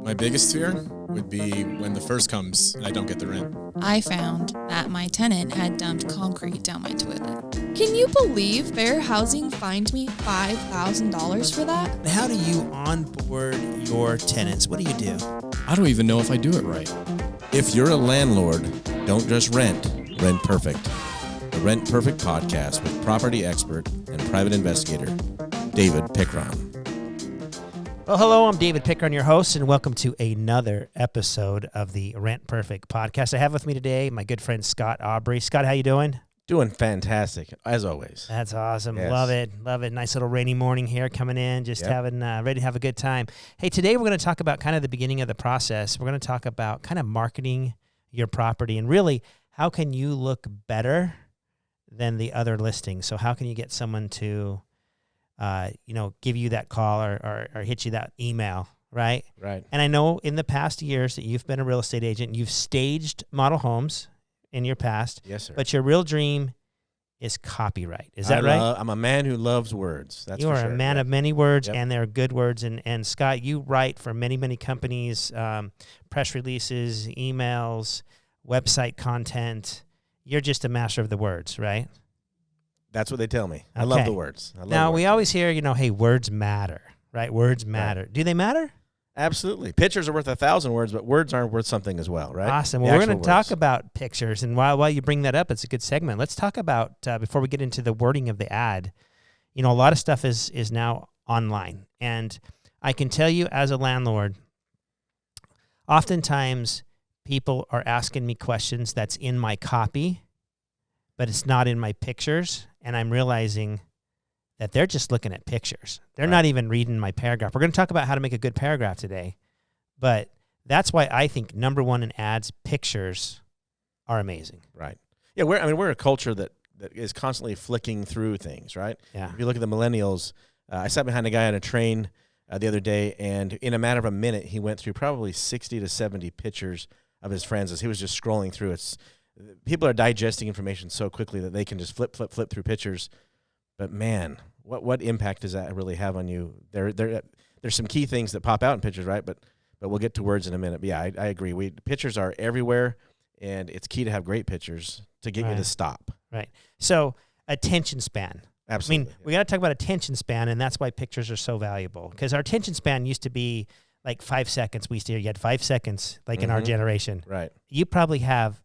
My biggest fear would be when the first comes and I don't get the rent. I found that my tenant had dumped concrete down my toilet. Can you believe Fair Housing fined me $5,000 for that? How do you onboard your tenants? What do you do? I don't even know if I do it right. If you're a landlord, don't just rent, rent perfect. The Rent Perfect podcast with property expert and private investigator, David Pickron. Well, hello, I'm David Pickron, your host, and welcome to another episode of the Rent Perfect podcast. I have with me today my good friend Scot Aubrey. Scott, how you doing? Doing fantastic, as always. That's awesome. Yes. Love it. Love it. Nice little rainy morning here coming in, just having ready to have a good time. Hey, today we're going to talk about kind of the beginning of the process. We're going to talk about kind of marketing your property and really how can you look better than the other listings. So how can you get someone to give you that call or hit you that email, right? Right. And I know in the past years that you've been a real estate agent, you've staged model homes in your past. Yes, sir. But your real dream is copyright. Is that right? I'm a man who loves words. That's you for are sure. a man of many words, Yep. and they're good words. And Scott, you write for many, many companies, press releases, emails, website content. You're just a master of the words, right? That's what they tell me. I Okay. love the words. Now, we always hear, hey, words matter, right? Words matter. Right. Do they matter? Absolutely. Pictures are worth 1,000 words, but words aren't worth something as well, right? Awesome. The Well, we're going actual to talk words. about pictures. And while you bring that up, it's a good segment. Let's talk about, before we get into the wording of the ad, a lot of stuff is now online. And I can tell you as a landlord, oftentimes people are asking me questions that's in my copy, but it's not in my pictures. And I'm realizing that they're just looking at pictures. They're not even reading my paragraph. We're going to talk about how to make a good paragraph today. But that's why I think number one in ads, pictures are amazing. Right. Yeah, we're a culture that is constantly flicking through things, right? Yeah. If you look at the millennials, I sat behind a guy on a train the other day, and in a matter of a minute, he went through probably 60 to 70 pictures of his friends as he was just scrolling through. People are digesting information so quickly that they can just flip through pictures. But man, what impact does that really have on you? There's some key things that pop out in pictures, right? But we'll get to words in a minute. But yeah, I agree. Pictures are everywhere, and it's key to have great pictures to get you to stop. Right. So attention span. Absolutely. I mean, we got to talk about attention span, and that's why pictures are so valuable. Because our attention span used to be like 5 seconds. You had 5 seconds, like in our generation. Right. You probably have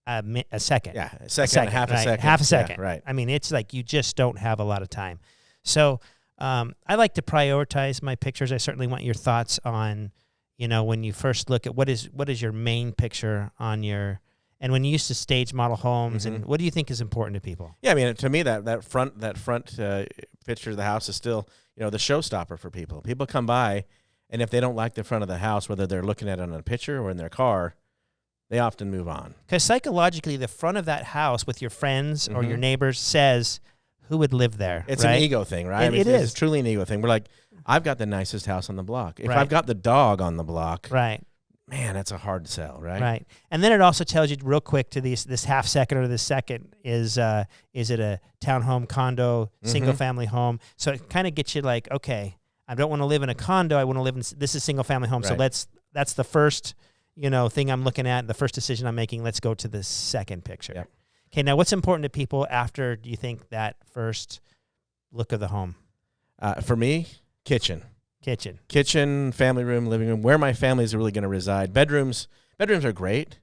a second. Yeah, a second, half a right? second. Half a second. Yeah, right. I mean, it's like you just don't have a lot of time. So I like to prioritize my pictures. I certainly want your thoughts on, when you first look at what is your main picture on your, and when you used to stage model homes, and what do you think is important to people? Yeah, I mean, to me, that front picture of the house is still, the showstopper for people. People come by, and if they don't like the front of the house, whether they're looking at it on a picture or in their car, they often move on. Because psychologically, the front of that house with your friends or your neighbors says who would live there. It's right? an ego thing, right? It is. It's truly an ego thing. We're like, I've got the nicest house on the block. If Right. I've got the dog on the block, Right. man, that's a hard sell, right? Right. And then it also tells you real quick to this half second or this second, is it a townhome, condo, single family home? So it kind of gets you like, okay, I don't want to live in a condo. I want to live in, this is single family home. Right. So that's the first, thing I'm looking at, the first decision I'm making. Let's go to the second picture. Yep. Okay. Now what's important to people after, do you think, that first look of the home? For me, kitchen, family room, living room, where my family is really going to reside. Bedrooms are great,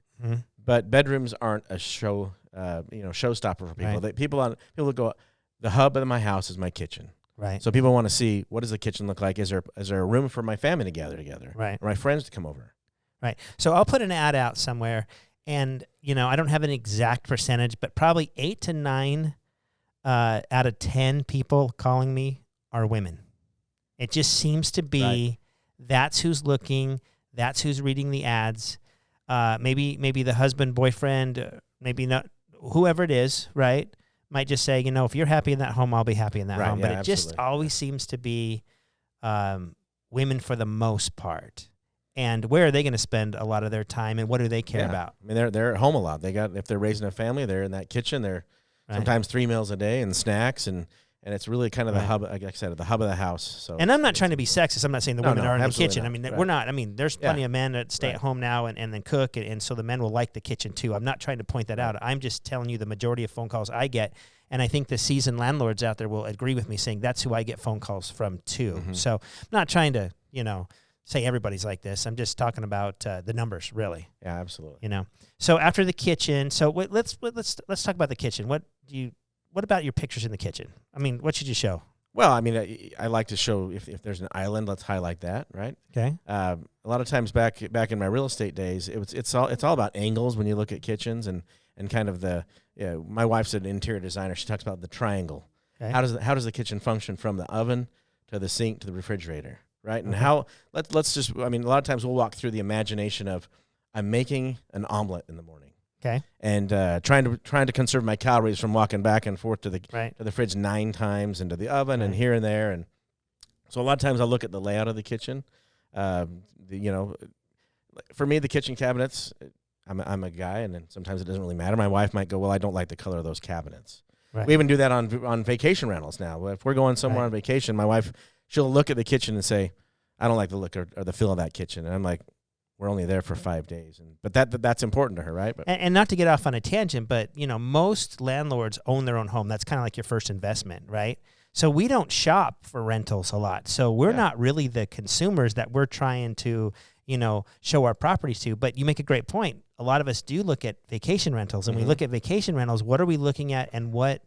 but bedrooms aren't a showstopper for people. Right. People go, the hub of my house is my kitchen. Right. So people want to see, what does the kitchen look like? Is there a room for my family to gather together? Right. Or my friends to come over? Right. So I'll put an ad out somewhere, and, I don't have an exact percentage, but probably 8 to 9 out of 10 people calling me are women. It just seems to be that's who's looking, that's who's reading the ads. Maybe the husband, boyfriend, maybe not, whoever it is, right, might just say, if you're happy in that home, I'll be happy in that home. Yeah, but it just absolutely. always seems to be women for the most part. And where are they going to spend a lot of their time, and what do they care about? I mean, they're at home a lot. If they're raising a family, they're in that kitchen. They're sometimes 3 meals a day and snacks, and and it's really kind of the hub, like I said, the hub of the house. So, and I'm not trying to be sexist. I'm not saying the women are in the kitchen. Not. I mean, Right. we're not. I mean, there's plenty of men that stay at home now and then cook, and so the men will like the kitchen too. I'm not trying to point that out. I'm just telling you the majority of phone calls I get, and I think the seasoned landlords out there will agree with me saying that's who I get phone calls from too. Mm-hmm. So I'm not trying to, say everybody's like this. I'm just talking about the numbers, really. Yeah, absolutely. So after the kitchen, let's talk about the kitchen. What about your pictures in the kitchen? I mean, what should you show? Well, I mean, I like to show if there's an island, let's highlight that, right? Okay. A lot of times back in my real estate days, it's all about angles when you look at kitchens and kind of my wife's an interior designer. She talks about the triangle. Okay. How does the kitchen function from the oven to the sink to the refrigerator, right? And let's just, I mean, a lot of times we'll walk through the imagination of I'm making an omelet in the morning. Okay. And trying to conserve my calories from walking back and forth to the fridge 9 times into the oven and here and there, and so a lot of times I'll look at the layout of the kitchen. For me, the kitchen cabinets, I'm a guy, and then sometimes it doesn't really matter. My wife might go, well, I don't like the color of those cabinets. Right. We even do that on vacation rentals now. If we're going somewhere on vacation, my wife, she'll look at the kitchen and say, I don't like the look or the feel of that kitchen, and I'm like, we're only there for 5 days, but that's important to her, right? But, and not to get off on a tangent, but most landlords own their own home. That's kind of like your first investment, right? So we don't shop for rentals a lot. So we're not really the consumers that we're trying to, show our properties to. But you make a great point. A lot of us do look at vacation rentals, and we look at vacation rentals. What are we looking at, and what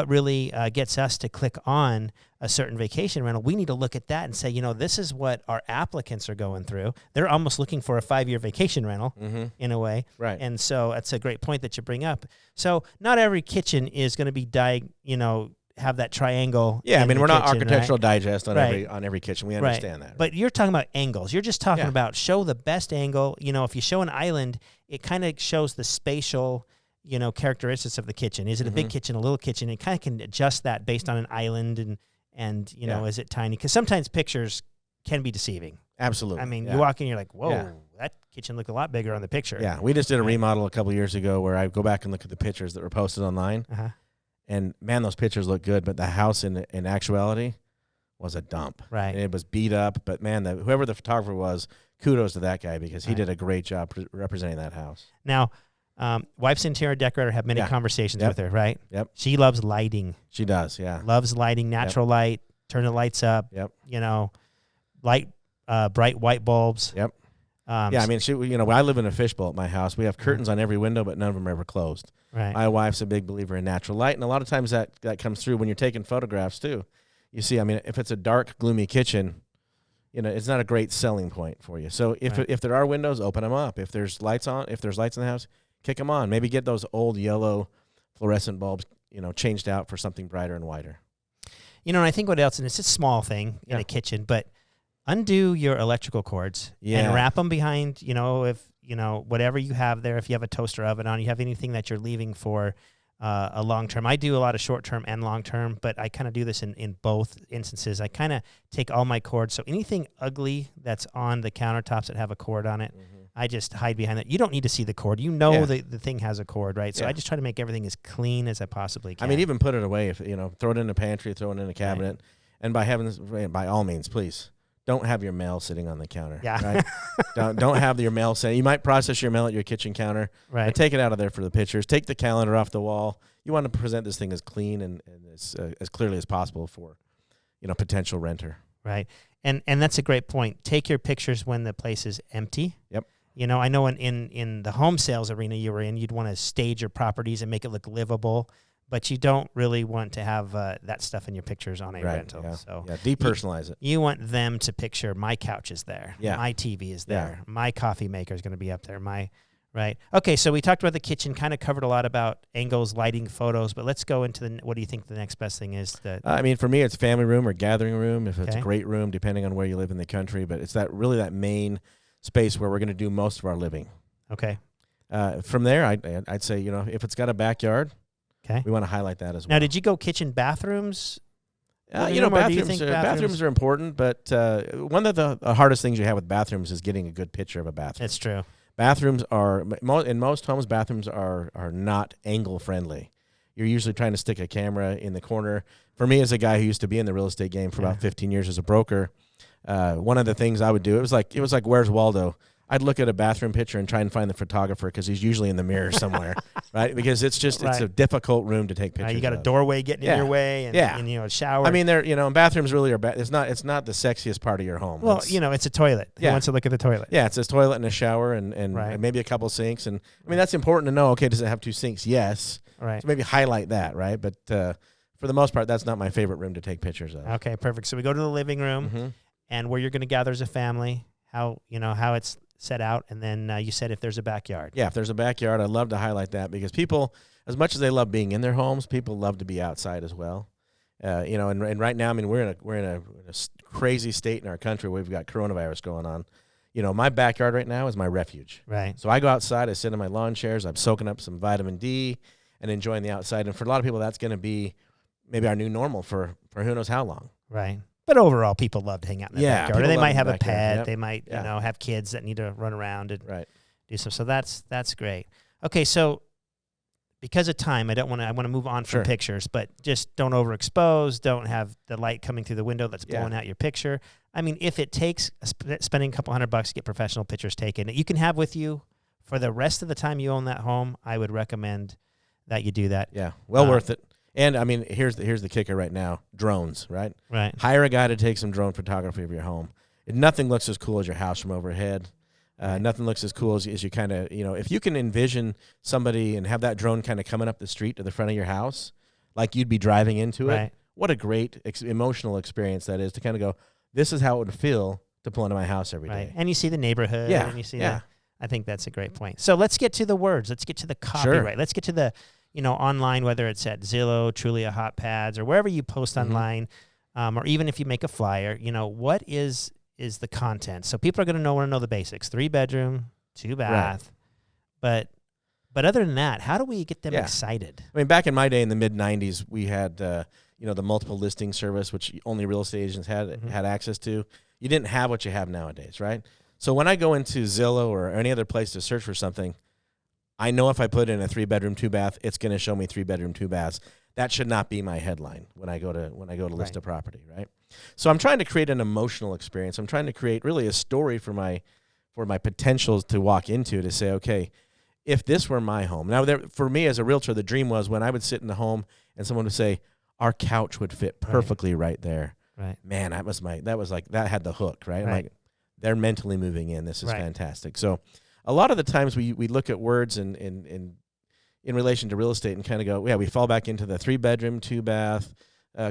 really gets us to click on a certain vacation rental? We need to look at that and say, this is what our applicants are going through. They're almost looking for a 5-year vacation rental in a way. Right. And so that's a great point that you bring up. So not every kitchen is going to be, have that triangle. Yeah, I mean, we're not kitchen, Architectural Digest on Right. every kitchen. We understand that. But you're talking about angles. You're just talking about show the best angle. If you show an island, it kind of shows the spatial characteristics of the kitchen. Is it a big kitchen, a little kitchen? It kind of can adjust that based on an island and is it tiny? Because sometimes pictures can be deceiving. Absolutely. I mean, you walk in, you're like, whoa, that kitchen looked a lot bigger on the picture. Yeah, we just did a remodel a couple years ago where I go back and look at the pictures that were posted online, and man, those pictures look good, but the house in actuality was a dump. Right. And it was beat up, but man, whoever the photographer was, kudos to that guy because he did a great job representing that house. Now, wife's interior decorator, have many conversations with her, right? Yep. She loves lighting. She does, yeah. Loves lighting, natural light, turn the lights up. Yep. Light, bright white bulbs. Yep. I mean, I live in a fishbowl at my house. We have curtains on every window, but none of them are ever closed. Right. My wife's a big believer in natural light, and a lot of times that comes through when you're taking photographs too. You see, I mean, if it's a dark, gloomy kitchen, it's not a great selling point for you. So if there are windows, open them up. If there's lights in the house, kick them on. Maybe get those old yellow fluorescent bulbs, changed out for something brighter and whiter. And I think what else, and it's a small thing in a kitchen, but undo your electrical cords and wrap them behind, if, whatever you have there, if you have a toaster oven on, you have anything that you're leaving for a long term. I do a lot of short term and long term, but I kind of do this in both instances. I kind of take all my cords. So anything ugly that's on the countertops that have a cord on it, I just hide behind that. You don't need to see the cord. The thing has a cord, right? So I just try to make everything as clean as I possibly can. I mean, even put it away. If throw it in the pantry, throw it in a cabinet, and by all means, please don't have your mail sitting on the counter. Yeah. Right? don't have your mail sitting. You might process your mail at your kitchen counter. Right. But take it out of there for the pictures. Take the calendar off the wall. You want to present this thing as clean and as clearly as possible for potential renter. Right. And that's a great point. Take your pictures when the place is empty. Yep. I know in the home sales arena you were in, you'd want to stage your properties and make it look livable, but you don't really want to have that stuff in your pictures on a rental. Yeah. So depersonalize it. You want them to picture my couch is there, my TV is there, my coffee maker is going to be up there, right. Okay, so we talked about the kitchen, kind of covered a lot about angles, lighting, photos, but let's go into what do you think the next best thing is? I mean, for me, it's family room or gathering room, if it's a great room, depending on where you live in the country, but it's that main space where we're going to do most of our living. Okay. From there, I'd say, if it's got a backyard, we want to highlight that as well. Now, did you go kitchen bathrooms? Bathrooms are important, but one of the hardest things you have with bathrooms is getting a good picture of a bathroom. That's true. Bathrooms are in most homes. Bathrooms are not angle friendly. You're usually trying to stick a camera in the corner. For me, as a guy who used to be in the real estate game for about 15 years as a broker, one of the things I would do, it was like Where's Waldo? I'd look at a bathroom picture and try and find the photographer because he's usually in the mirror somewhere, right? Because it's just it's a difficult room to take pictures. You got a doorway getting in your way, and a shower. I mean, and bathrooms really are bad. It's not the sexiest part of your home. Well, it's a toilet. Who wants to look at the toilet? Yeah, it's a toilet and a shower and maybe a couple sinks. And I mean, that's important to know. Okay, does it have 2 sinks? Yes. Right. So maybe highlight that, right? But for the most part, that's not my favorite room to take pictures of. Okay, perfect. So we go to the living room, and where you're going to gather as a family, how it's set out, and then you said if there's a backyard. Yeah, if there's a backyard, I'd love to highlight that because people, as much as they love being in their homes, people love to be outside as well. And right now, I mean, we're in a crazy state in our country where we've got coronavirus going on. My backyard right now is my refuge. Right. So I go outside, I sit in my lawn chairs, I'm soaking up some vitamin D and enjoying the outside. And for a lot of people, that's going to be maybe our new normal for who knows how long. Right. But overall, people love to hang out in the backyard. Or they might have a pet. Yep. They might, have kids that need to run around and do some. So that's great. Okay, so because of time, I want to move on from pictures, but just don't overexpose. Don't have the light coming through the window that's blowing out your picture. I mean, if it takes spending a couple $100 to get professional pictures taken, that you can have with you for the rest of the time you own that home, I would recommend that you do that. Yeah, well worth it. And I mean, here's the kicker right now: drones, right? Right. Hire a guy to take some drone photography of your home. Nothing looks as cool as your house from overhead. Nothing looks as cool as you kind of, if you can envision somebody and have that drone kind of coming up the street to the front of your house, like you'd be driving into it. What a great emotional experience that is to kind of go, this is how it would feel to pull into my house every day. And you see the neighborhood. Yeah. And you see that. I think that's a great point. So let's get to the words. Let's get to the copyright. Let's get to the, online, whether it's at Zillow, Trulia, Hot Pads, or wherever you post online, or even if you make a flyer, what is the content? So people are going to want to know the basics: 3-bedroom, 2-bath. But other than that, how do we get them excited? I mean, back in my day in the mid '90s, we had the multiple listing service, which only real estate agents had access to. You didn't have what you have nowadays, right? So when I go into Zillow or any other place to search for something, I know if I put in a 3-bedroom, 2-bath, it's going to show me 3-bedroom, 2-baths. That should not be my headline when I go to list a property, right? So I'm trying to create an emotional experience. I'm trying to create really a story for my potentials to walk into, to say, okay, if this were my home. Now, for me as a realtor, the dream was when I would sit in the home and someone would say, our couch would fit perfectly right there. Right. Man, that had the hook, right? I'm like, they're mentally moving in. This is fantastic. So a lot of the times we look at words in relation to real estate and kind of go, we fall back into the 3-bedroom, 2-bath,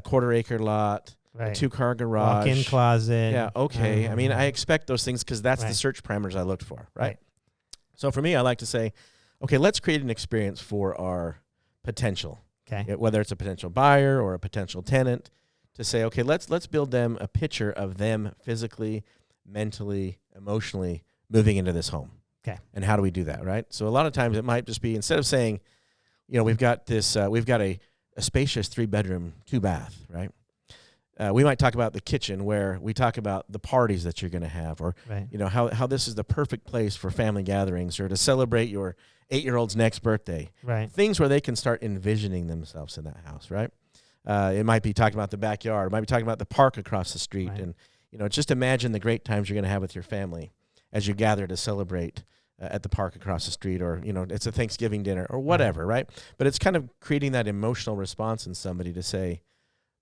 quarter-acre lot, a 2-car garage. Walk-in closet. Yeah, okay. I mean, I expect those things because that's the search parameters I looked for, right? So for me, I like to say, okay, let's create an experience for our potential. Okay. Whether it's a potential buyer or a potential tenant, to say, okay, let's build them a picture of them physically, mentally, emotionally moving into this home. Okay. And how do we do that, right? So a lot of times it might just be, instead of saying, we've got a spacious 3-bedroom, 2-bath, right? We might talk about the kitchen, where we talk about the parties that you're going to have, or how this is the perfect place for family gatherings, or to celebrate your 8-year-old's next birthday. Right. Things where they can start envisioning themselves in that house, right? It might be talking about the backyard. It might be talking about the park across the street, and just imagine the great times you're going to have with your family as you gather to celebrate at the park across the street, or it's a Thanksgiving dinner or whatever, right? But it's kind of creating that emotional response in somebody to say,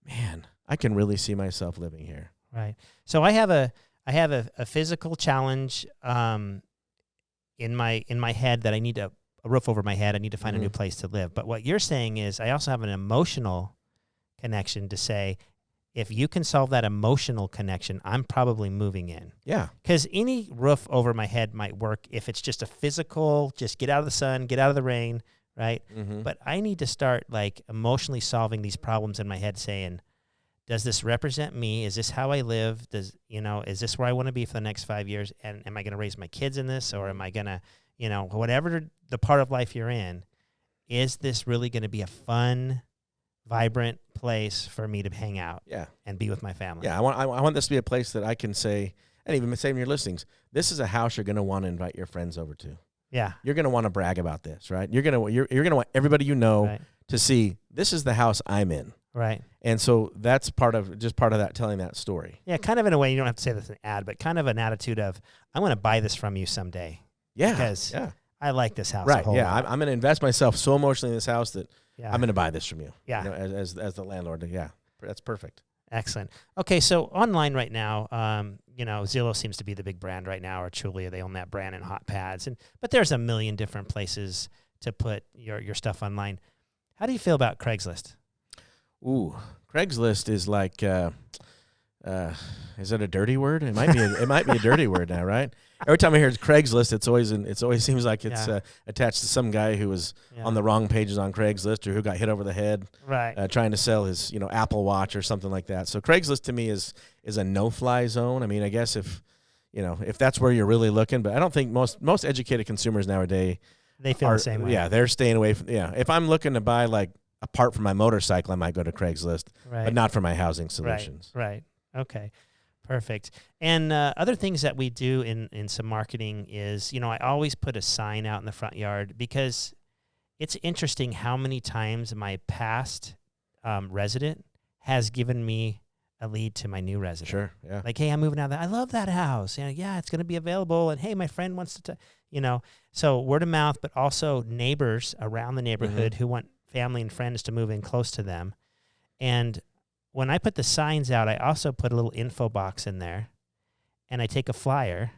man, I can really see myself living here. Right. So I have a physical challenge in my head that I need a roof over my head. I need to find a new place to live. But what you're saying is I also have an emotional connection to say, if you can solve that emotional connection, I'm probably moving in. Yeah. Because any roof over my head might work if it's just a physical, just get out of the sun, get out of the rain, right? But I need to start emotionally solving these problems in my head, saying, does this represent me? Is this how I live? Is this where I want to be for the next 5 years? And am I going to raise my kids in this? Or am I going to, whatever the part of life you're in, is this really going to be a fun, vibrant place for me to hang out and be with my family? Yeah, I want this to be a place that I can say, and even say in your listings, this is a house you're going to want to invite your friends over to. Yeah. You're going to want to brag about this, right? You're going to want everybody to see this is the house I'm in. Right. And so that's part of that, telling that story. Yeah, kind of in a way, you don't have to say this in an ad, but kind of an attitude of, I want to buy this from you someday. Yeah. Because yeah. I like this house. Right. A whole Yeah. lot. I'm going to invest myself so emotionally in this house that Yeah. I'm going to buy this from you. Yeah. You know, as the landlord. Yeah. That's perfect. Excellent. Okay, so online right now, Zillow seems to be the big brand right now, or Trulia. They own that brand and Hot Pads, but there's a million different places to put your stuff online. How do you feel about Craigslist? Ooh, Craigslist is like, is it a dirty word? It might be. It might be a dirty word now, right? Every time I hear Craigslist, it always seems like it's attached to some guy who was on the wrong pages on Craigslist, or who got hit over the head, right? Trying to sell his Apple Watch or something like that. So Craigslist to me is a no-fly zone. I mean, I guess if that's where you're really looking, but I don't think most educated consumers nowadays they feel the same way. Yeah, they're staying away from. Yeah, if I'm looking to buy like a part for my motorcycle, I might go to Craigslist, but not for my housing solutions. Right. Okay. Perfect. And other things that we do in some marketing is, I always put a sign out in the front yard, because it's interesting how many times my past resident has given me a lead to my new resident. Sure. Yeah. Like, hey, I'm moving out. I love that house. Yeah, it's going to be available. And hey, my friend wants to, so word of mouth, but also neighbors around the neighborhood who want family and friends to move in close to them. And when I put the signs out, I also put a little info box in there, and I take a flyer,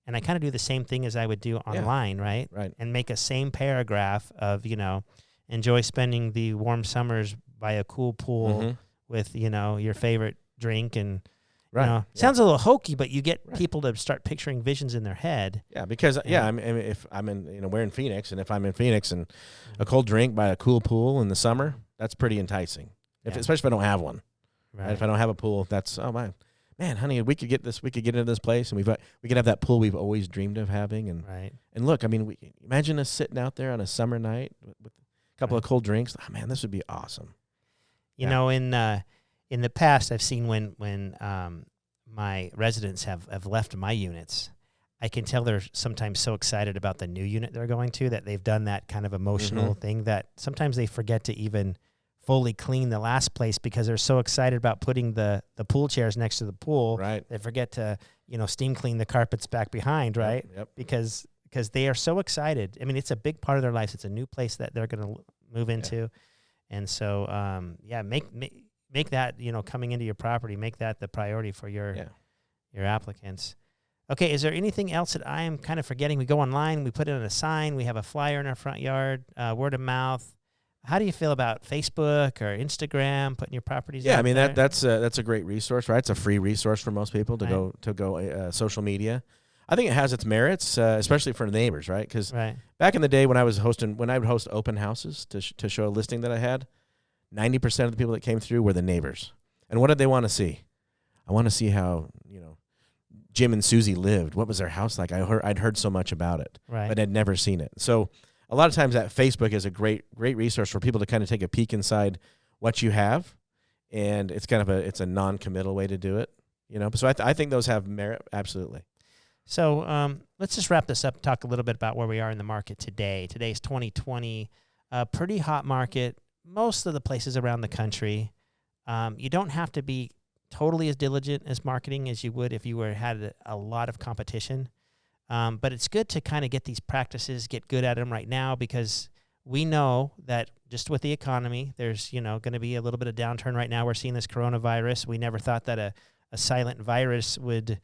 and I kind of do the same thing as I would do online, right? Right. And make a same paragraph of, enjoy spending the warm summers by a cool pool with, your favorite drink. And, sounds a little hokey, but you get people to start picturing visions in their head. Yeah, because, if I'm in, we're in Phoenix, and if I'm in Phoenix and a cold drink by a cool pool in the summer, that's pretty enticing. Especially if I don't have one. Right. If I don't have a pool, that's man, honey, we could get into this place, and we could have that pool we've always dreamed of having, and and look, I mean, imagine us sitting out there on a summer night with a couple of cold drinks. Oh man, this would be awesome. In the past, I've seen when my residents have left my units, I can tell they're sometimes so excited about the new unit they're going to that they've done that kind of emotional thing that sometimes they forget to even fully clean the last place, because they're so excited about putting the pool chairs next to the pool. Right. They forget to, steam clean the carpets back behind, right? Yep. Because they are so excited. I mean, it's a big part of their lives. It's a new place that they're going to move into. Yeah. And so, make that, coming into your property, make that the priority for your applicants. Okay. Is there anything else that I am kind of forgetting? We go online, we put it on a sign, we have a flyer in our front yard, word of mouth. How do you feel about Facebook or Instagram, putting your properties out there? Yeah, I mean, that's a great resource, right? It's a free resource for most people to go social media. I think it has its merits, especially for neighbors, right? Because back in the day when I would host open houses to show a listing that I had, 90% of the people that came through were the neighbors. And what did they want to see? I want to see how, Jim and Susie lived. What was their house like? I'd heard so much about it, but I'd never seen it. So a lot of times that Facebook is a great resource for people to kind of take a peek inside what you have, and it's it's a non-committal way to do it, So I think those have merit, absolutely. So let's just wrap this up. Talk a little bit about where we are in the market today. Today's 2020, a pretty hot market. Most of the places around the country. You don't have to be totally as diligent as marketing as you would if you had a lot of competition. But it's good to kind of get these practices, get good at them right now, because we know that just with the economy, there's, going to be a little bit of downturn right now. We're seeing this coronavirus. We never thought that a silent virus would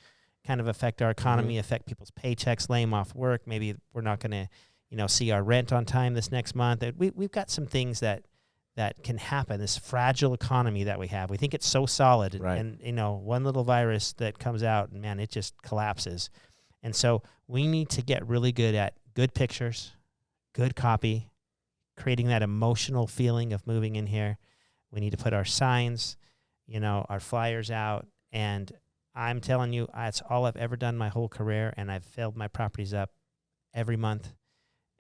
kind of affect our economy, affect people's paychecks, lay them off work. Maybe we're not going to, see our rent on time this next month. We've got some things that can happen, this fragile economy that we have. We think it's so solid, and one little virus that comes out, and man, it just collapses. And so we need to get really good at good pictures, good copy, creating that emotional feeling of moving in here. We need to put our signs, our flyers out. And I'm telling you, that's all I've ever done my whole career, and I've filled my properties up every month.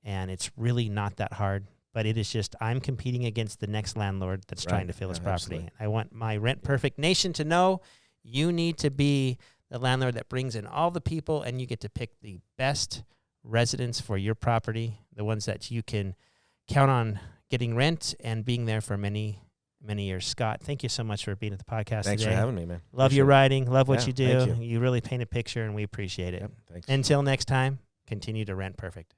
And it's really not that hard. But it is just, I'm competing against the next landlord that's trying to fill his property. Absolutely. I want my Rent Perfect Nation to know you need to be the landlord that brings in all the people, and you get to pick the best residents for your property, the ones that you can count on getting rent and being there for many, many years. Scott, thank you so much for being at the podcast Thanks today. for having me, man. Love Appreciate your it. writing. Love what Yeah, you do. thank you. You really paint a picture, and we appreciate it. Yep, thanks. Until next time, continue to rent perfect.